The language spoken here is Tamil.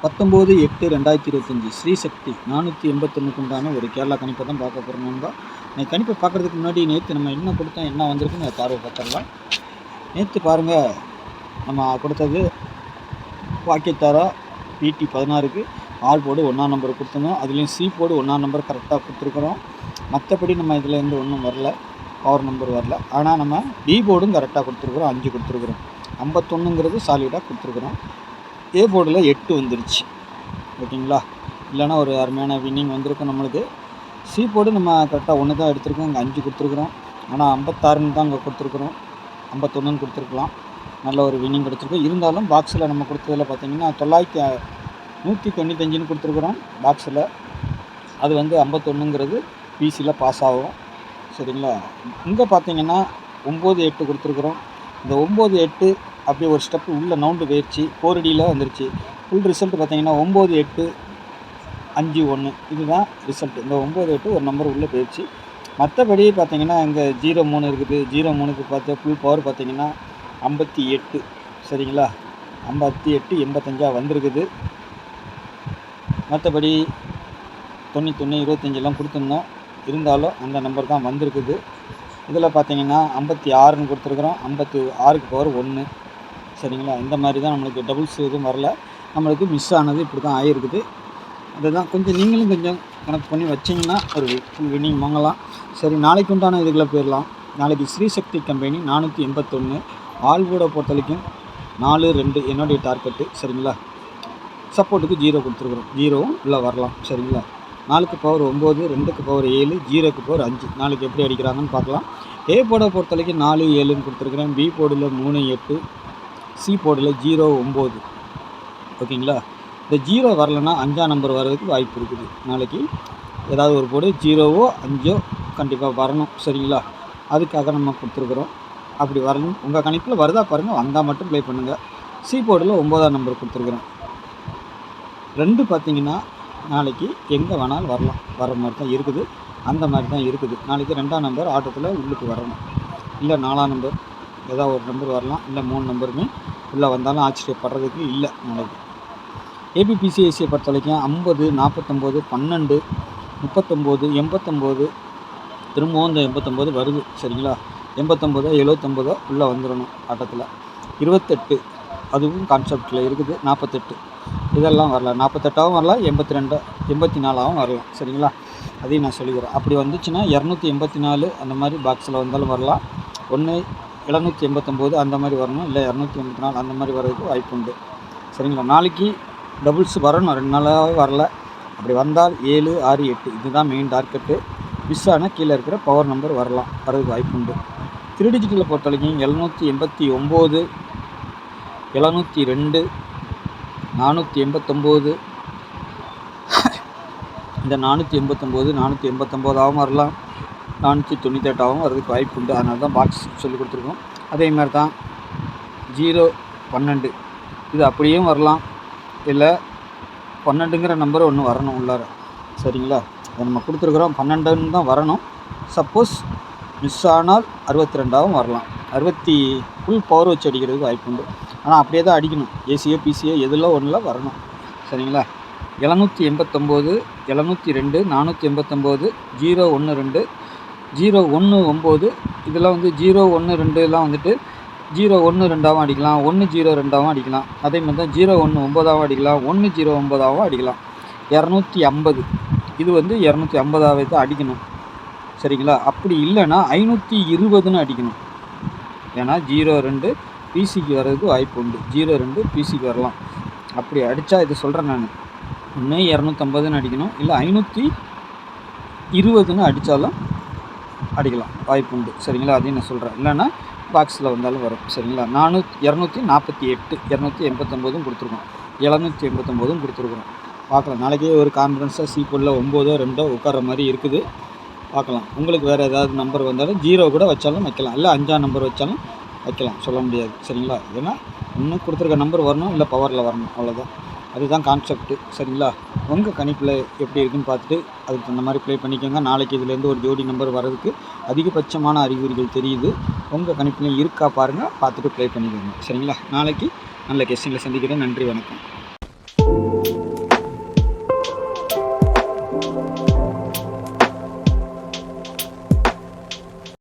19/8/2025 ஸ்ரீசக்தி 481க்கு உண்டான ஒரு கேரளா கணிப்பை தான் பார்க்க போகிறோம். நண்பா கணிப்பை பார்க்குறதுக்கு முன்னாடி நேற்று நம்ம என்ன கொடுத்தோம், என்ன வந்திருக்குன்னு பார்வை பார்த்துடலாம். நேற்று பாருங்கள், நம்ம கொடுத்தது வாக்கியத்தாரா பிடி 16க்கு ஆல் போர்டு 1ஆம் நம்பர் கொடுத்துருந்தோம். அதுலேயும் சி போர்டு 1ஆம் நம்பர் கரெக்டாக கொடுத்துருக்குறோம். மற்றபடி நம்ம இதில் ஒன்றும் வரல, பவர் நம்பர் வரல. ஆனால் நம்ம பி போர்டும் கரெக்டாக கொடுத்துருக்குறோம், 5 கொடுத்துருக்குறோம். 51ங்கிறது சாலிடாக கொடுத்துருக்குறோம். ஏ போர்டில் 8 வந்துருச்சு, ஓகேங்களா? இல்லைனா ஒரு அருமையான வின்னிங் வந்திருக்கும் நம்மளுக்கு. சி போர்டு நம்ம கரெக்டாக 1 தான் எடுத்துருக்கோம், இங்கே 5 கொடுத்துருக்குறோம். ஆனால் 56ன்னு தான் இங்கே கொடுத்துருக்குறோம், 51ன்னு கொடுத்துருக்கலாம். நல்ல ஒரு வின்னிங் கிடச்சிருக்கு. இருந்தாலும் பாக்ஸில் நம்ம கொடுத்ததில் பார்த்திங்கன்னா 195ன்னு கொடுத்துருக்குறோம் பாக்ஸில். அது 51ங்கிறது பிசியில் பாஸ் ஆகும், சரிங்களா? இங்கே பார்த்திங்கன்னா 9-8 கொடுத்துருக்குறோம். இந்த 9-8 அப்படியே ஒரு ஸ்டெப்பு உள்ளே நவுண்டு போயிடுச்சு, 4Dயில் வந்துருச்சு. ஃபுல் ரிசல்ட் பார்த்திங்கன்னா 9-8-5-1 இதுதான் ரிசல்ட். இந்த 9-8 ஒரு நம்பர் உள்ளே போயிடுச்சு. மற்றபடி பார்த்திங்கன்னா இங்கே 0-3 இருக்குது. 0-3க்கு பார்த்து ஃபுல் பவர் பார்த்திங்கன்னா 58, சரிங்களா? 58-85 வந்திருக்குது. மற்றபடி 91-25 கொடுத்துருந்தோம், இருந்தாலும் அந்த நம்பர் தான் வந்திருக்குது. இதில் பார்த்திங்கன்னா 56ன்னு கொடுத்துருக்குறோம், 56க்கு பவர் 1, சரிங்களா? இந்த மாதிரி தான் நம்மளுக்கு டபுள்ஸ் எதுவும் வரல. நம்மளுக்கு மிஸ் ஆனது இப்படி தான் ஆகிருக்குது. அதுதான் கொஞ்சம் நீங்களும் கொஞ்சம் கணக்கு பண்ணி வச்சிங்கன்னா ஒரு ஃபுல் வின்னிங் வாங்கலாம். சரி, நாளைக்கு உண்டான இதுக்குள்ளே போயிடலாம். நாளைக்கு ஸ்ரீசக்தி கம்பெனி 481 ஆல்போர்டை பொறுத்த வரைக்கும் 4-2 என்னுடைய டார்கெட்டு, சரிங்களா? சப்போர்ட்டுக்கு 0 கொடுத்துருக்குறோம், 0வும் உள்ளே வரலாம், சரிங்களா? 4க்கு பவர் 9, 2க்கு பவர் 7, 0க்கு பவர் 5. நாளைக்கு எப்படி அடிக்கிறாங்கன்னு பார்க்கலாம். ஏ போர்டை பொறுத்த வரைக்கும் 4-7ன்னு கொடுத்துருக்குறேன். பி போர்டில் 3-8, சி போர்டில் 0-9, ஓகேங்களா? இந்த 0 வரலைன்னா 5ஆம் நம்பர் வர்றதுக்கு வாய்ப்பு இருக்குது. நாளைக்கு ஏதாவது ஒரு போர்டு 0வோ 5ஓ கண்டிப்பாக வரணும், சரிங்களா? அதுக்காக நம்ம கொடுத்துருக்குறோம். அப்படி வரணும், உங்கள் கணிப்பில் வருதா பாருங்கள், வந்தால் மட்டும் ப்ளே பண்ணுங்கள். சி போர்டில் 9ஆம் நம்பர் கொடுத்துருக்குறேன். 2 பார்த்திங்கன்னா நாளைக்கு எங்கே வேணாலும் வரலாம், வர மாதிரி தான் இருக்குது, அந்த மாதிரி தான் இருக்குது. நாளைக்கு 2ஆம் நம்பர் ஆட்டத்தில் உள்ளுக்கு வரணும், இல்லை 4ஆம் நம்பர் ஏதாவது ஒரு நம்பர் வரலாம், இல்லை 3 நம்பருமே உள்ளே வந்தாலும் ஆச்சரியப்படுறதுக்கு இல்லை. நாளைக்கு ஏபிபிசிஐசியை பொறுத்த வரைக்கும் 50, 49, 12, 39, 89, திரும்பவும் இந்த 89 வருது, சரிங்களா? 89, 79 உள்ளே வந்துடணும் ஆட்டத்தில். 28 அதுவும் கான்செப்டில் இருக்குது. 48 இதெல்லாம் வரலாம், 48ஆகவும் வரலாம், 82, 84ஆகவும் வரலாம், சரிங்களா? அதையும் நான் சொல்லிக்கிறேன். அப்படி வந்துச்சுன்னா 284 அந்த மாதிரி பாக்ஸில் வந்தாலும் வரலாம். 789 அந்த மாதிரி வரணும், இல்லை 284 அந்த மாதிரி வர்றதுக்கு வாய்ப்பு உண்டு, சரிங்களா? நாளைக்கு டபுள்ஸ் வரணும், 2 நாளாகவே வரல. அப்படி வந்தால் 7, 6, 8 இதுதான் மெயின் டார்கெட்டு. மிஸ் ஆனால் கீழே இருக்கிற பவர் நம்பர் வரலாம், வர்றதுக்கு வாய்ப்பு உண்டு. 3 டிஜிட்டில் பொறுத்த வரைக்கும் 789, 702, 489, இந்த 489, 489ஆகவும் வரலாம், 498ஆகவும் வர்றதுக்கு வாய்ப்பு உண்டு. அதனால தான் பாக்ஸ் சொல்லி கொடுத்துருக்கோம். அதே மாதிரி தான் 0-12 இது அப்படியும் வரலாம், இல்லை 12ங்கிற நம்பர் ஒன்று வரணும் உள்ளார, சரிங்களா? அதை நம்ம கொடுத்துருக்குறோம், 12ன்னு தான் வரணும். சப்போஸ் மிஸ் ஆனால் 62ஆகவும் வரலாம். 60 ஃபுல் பவர் வச்சு அடிக்கிறதுக்கு வாய்ப்பு உண்டு. ஆனால் அப்படியே தான் அடிக்கணும், ஏசியோ பிசியோ எதில் ஒன்றில் வரணும், சரிங்களா? 789, 702, 489, 012, 019 இதெல்லாம் 012லாம் 012ஆகவும் அடிக்கலாம், 102ஆகவும் அடிக்கலாம். அதே மாதிரி தான் 019ஆகவும் அடிக்கலாம், 109ஆகவும் அடிக்கலாம். 250 இது 250ஆகவே தான் அடிக்கணும், சரிங்களா? அப்படி இல்லைன்னா 520ன்னு அடிக்கணும். ஏன்னா 02 பிசிக்கு வர்றதுக்கு வாய்ப்பு உண்டு, 02 பிசிக்கு வரலாம். அப்படி அடித்தா இது சொல்கிறேன் நான், இன்னும் 250ன்னு அடிக்கணும், இல்லை 520ன்னு அடித்தாலும் அடிக்கலாம், வாய்ப்பு உண்டு, சரிங்களா? அதையும் நான் சொல்கிறேன். இல்லைன்னா பாக்ஸில் வந்தாலும் வரும், சரிங்களா? 248, 289 கொடுத்துருக்கோம், 789 கொடுத்துருக்குறோம். பார்க்கலாம், நாளைக்கே ஒரு கான்ஃபிடன்ஸாக சி போர்டில் 9, 2 உட்கார மாதிரி இருக்குது. பார்க்கலாம், உங்களுக்கு வேறு ஏதாவது நம்பர் வந்தாலும் 0 கூட வச்சாலும் வைக்கலாம், இல்லை 5ஆம் நம்பர் வச்சாலும் வைக்கலாம், சொல்ல முடியாது, சரிங்களா? ஏன்னா இன்னும் கொடுத்துருக்க நம்பர் வரணும், இல்லை பவரில் வரணும், அவ்வளோதான். அதுதான் கான்செப்ட்டு, சரிங்களா? உங்கள் கணிப்பில் எப்படி இருக்குன்னு பார்த்துட்டு அதுக்கு தகுந்த மாதிரி ப்ளே பண்ணிக்கோங்க. நாளைக்கு இதுலேருந்து ஒரு ஜோடி நம்பர் வர்றதுக்கு அதிகபட்சமான அறிகுறிகள் தெரியுது. உங்கள் கணிப்புலையும் இருக்கா பாருங்கள், பார்த்துட்டு ப்ளே பண்ணிக்கோங்க, சரிங்களா? நாளைக்கு நல்ல கெஸ்டிங்கில் சந்திக்கிறேன். நன்றி, வணக்கம்.